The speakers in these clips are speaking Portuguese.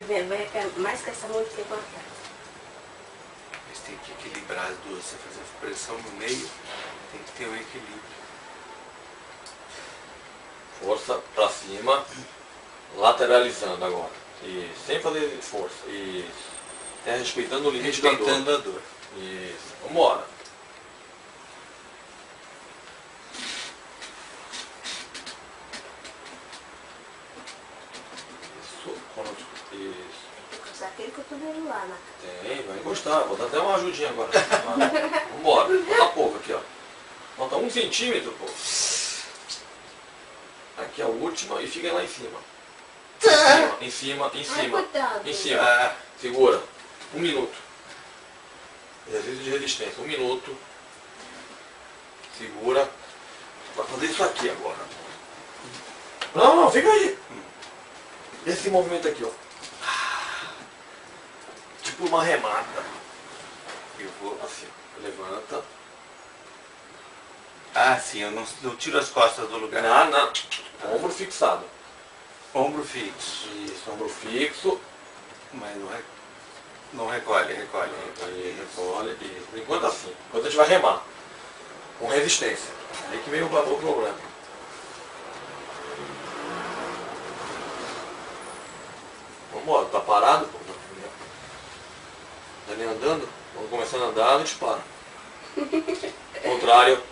Vai mais que essa mão do que cortar. Mas tem que equilibrar as duas. Você fazer pressão no meio, tem que ter um equilíbrio. Força pra cima, lateralizando agora. E sem fazer força. Isso. É respeitando o limite da dor. Respeitando a dor. Isso. Vambora. Isso. Isso. Usar aquele cotovelo lá, né? Tem, vai encostar. Vou dar até uma ajudinha agora. Vambora. Falta pouco aqui, ó. Falta 1 centímetro, pô. Aqui é a última e fica lá em cima. Em cima, em cima, em cima. Segura. 1 minuto. Exercício de resistência. 1 minuto. Segura. Vai fazer isso aqui agora. Não, fica aí. Esse movimento aqui, ó. Tipo uma remada. Eu vou. Assim. Levanta. Ah, sim, eu não tiro as costas do lugar. Não. Ombro fixado. Ombro fixo. Isso, ombro fixo. Mas não recolhe. Aí, recolhe. Isso. Por enquanto assim. Enquanto a gente vai remar. Com resistência. Aí que veio o problema. Vambora, tá parado? Tá nem andando? Vamos começando a andar, a gente para. Contrário.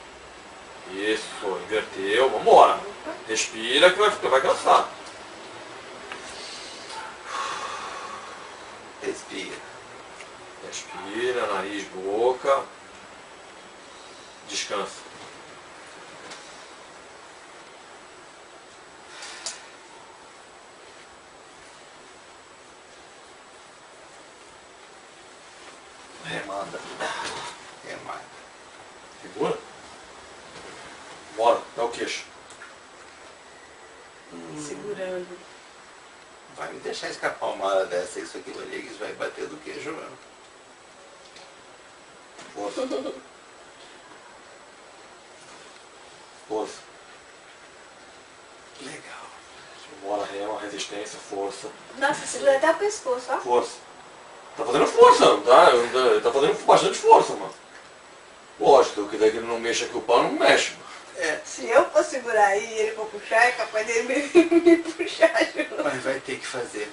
Isso, inverteu, vambora. Respira que vai cansar. Respira. Respira, nariz, boca. Descansa. Remada. Remada. Segura. Bora, dá o queixo. Segurando. Vai me deixar escapar uma hora dessa, isso aqui vai bater do queijo mesmo. Força. Força. Legal. Bora, rema, resistência, força. Nossa, segura até o pescoço, ó. Força. Tá fazendo força, não tá? Tá fazendo bastante força, mano. Lógico, se eu quiser que ele não mexa aqui o pau, não mexe. Se eu for segurar aí e ele for puxar, é capaz dele me puxar junto. Mas vai ter que fazer.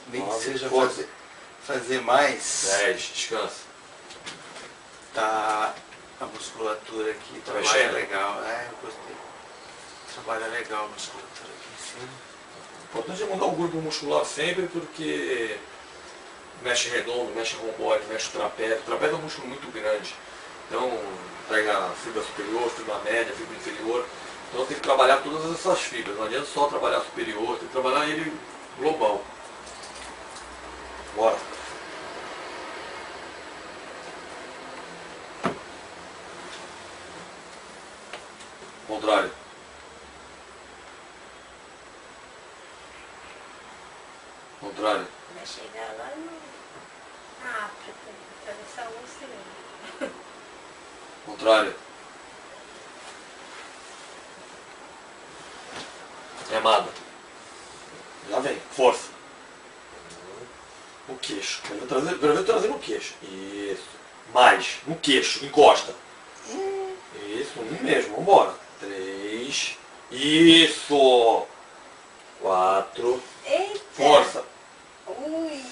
Nem que 9, seja força. fazer mais. 10, descansa. Tá a musculatura aqui, Tá trabalha mexendo? legal. Eu gostei. Trabalha legal a musculatura aqui em cima. O importante é mudar o grupo muscular sempre, porque mexe redondo, mexe romboide, mexe o trapézio. O trapézio é um músculo muito grande. Então, pega a fibra superior, fibra média, fibra inferior. Então tem que trabalhar todas essas fibras. Não adianta só trabalhar superior, tem que trabalhar ele global. Bora. Contrário. Contrário. Vai chegar lá na África, atravessar o oceano. Contrário. Remada. Já vem. Força. No queixo. Primeiro trazendo no queixo. Isso. Mais. No queixo. Encosta. Isso. Mesmo. Vambora. 3. Isso. 4. Eita! Força. Ui!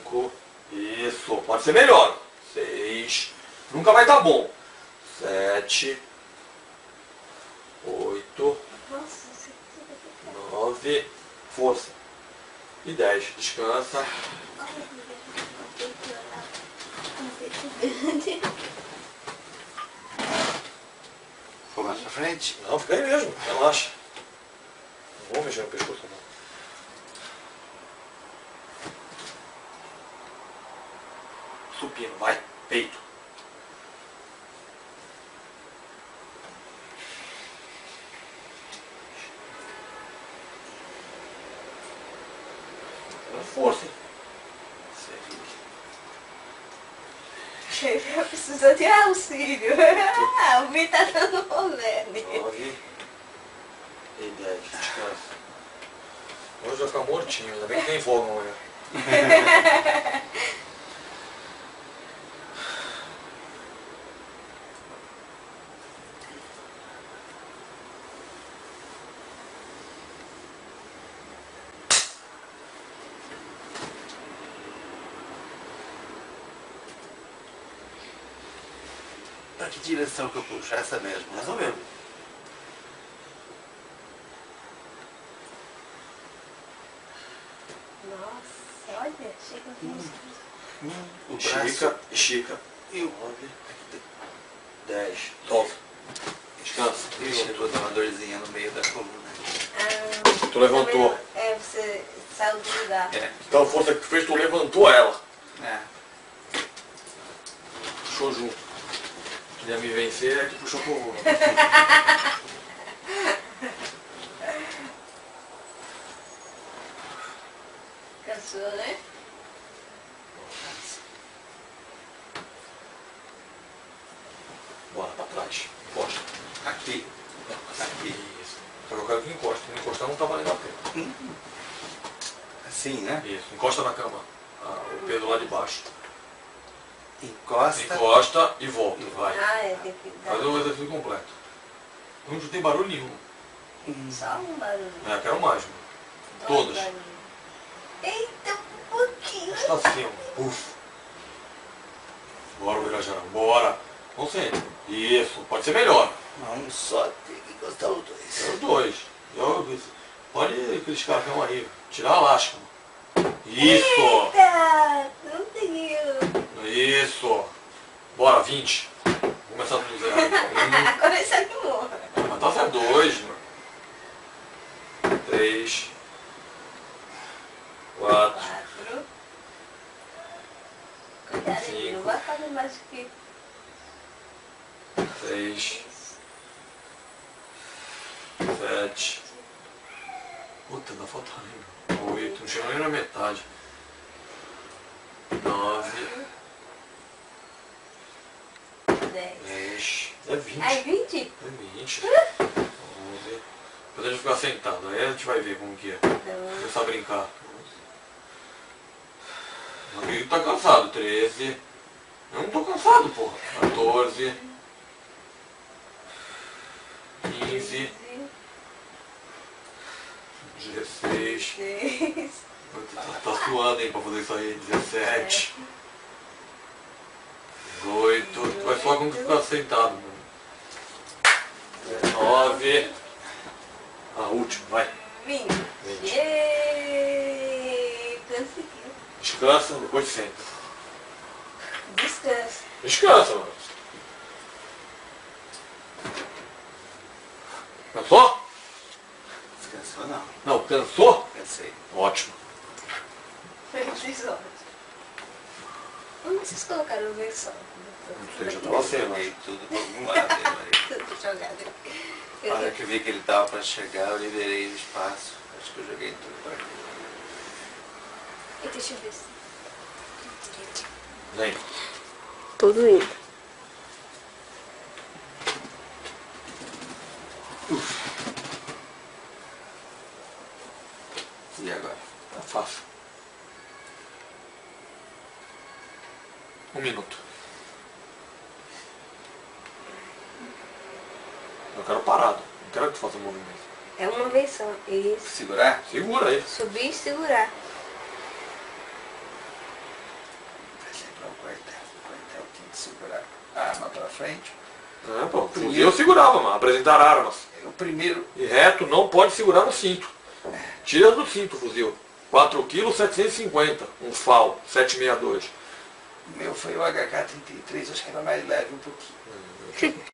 5. Isso. Pode ser melhor. 6. Nunca vai estar bom. 7. 8. Nossa, isso aqui 9. Força. E 10. Descansa. Ficou mais pra frente? Não, fica aí mesmo. Relaxa. Não vou mexer no pescoço não. Supino, vai. Peito. Força. Chefe precisa de auxílio. O Vim tá dando rolê. 9 e 10. Descansa. Hoje vai ficar mortinho, ainda bem que tem folga amanhã. Pra que direção que eu puxo? Essa mesmo, Mais ou menos. Nossa, olha, chega a o braço Estica, estica. e o olho. 10, 12. Descansa. E chegou a dar uma dorzinha no meio da coluna. Tu levantou. É, você saiu do lugar. É. Então a força que fez, tu levantou ela. É. Puxou junto. Queria me vencer, é que puxou por outro. Cansou, né? Bora pra trás. Encosta. Aqui. Aqui. Isso. Só que eu quero que encoste. Se não encostar, não tá valendo a pena. Assim, né? Isso. Encosta na cama. O peso lá de baixo. Encosta. Encosta e volta. Vai. Ah, é, tem que dar Faz o exercício completo. Não tem barulho nenhum. só um barulho. É, quero mais, mano. Dois Todas. barulhos. Eita, um pouquinho. Está assim, ó. Puf. Bora, Birajara. Bora. Concentre. Isso. Pode ser melhor. Não, só tem que encostar os dois. É os dois. Pode criticar a cama aí. Tirar a lasca. Isso. Eita, não conseguiu. Isso. Bora, 20. Vou começar do zero. Agora isso aqui morre. Mas tá certo, 2, mano. 3. 4. 4. Cuidado aí, não vai fazer mais do que 6. 7. Puta, ainda falta ainda. 8. Não chegou nem na metade. 9. 10. 10. É 20. Aí 20? É 20. 11. Depois a gente ficar sentado. Aí a gente vai ver como que é. Não. Começar a brincar. Meu amigo tá cansado. 13. Eu não tô cansado, porra. 14. 15. 16. 16. Tá suando, hein, pra fazer isso aí. 17. 18. Tu vai só quando tu ficar sentado, mano. 19. A última, vai. 20. 20. Yeeey, conseguiu. Descansa, depois senta. Descansa. Descansa, mano. Cansou? Descansou não. Não, cansou? Cansei. Ótimo. Episódio. Onde vocês colocaram o lençol? Não sei, já tava sendo. Joguei tudo pra algum lado aí, Maria. Tudo jogado. A hora que eu vi que ele tava pra chegar, eu liberei o espaço. Acho que eu joguei tudo pra aqui. E deixa eu ver se... Vem. Tudo indo. E agora? Tá fácil. 1 minuto. Eu quero parado. Não quero que tu faça movimento. É uma vez só. Isso. Segurar? Segura aí. Subir e segurar. Vai sempre ao quartel. O quartel tem que segurar a arma pra frente. É, pô. Fuzil eu segurava, mano. Apresentar armas. O primeiro... E reto não pode segurar no cinto. Tira do cinto o fuzil. 4 kg, 750. Um FAL, 762. O meu foi o HK-33, acho que era mais leve um pouquinho.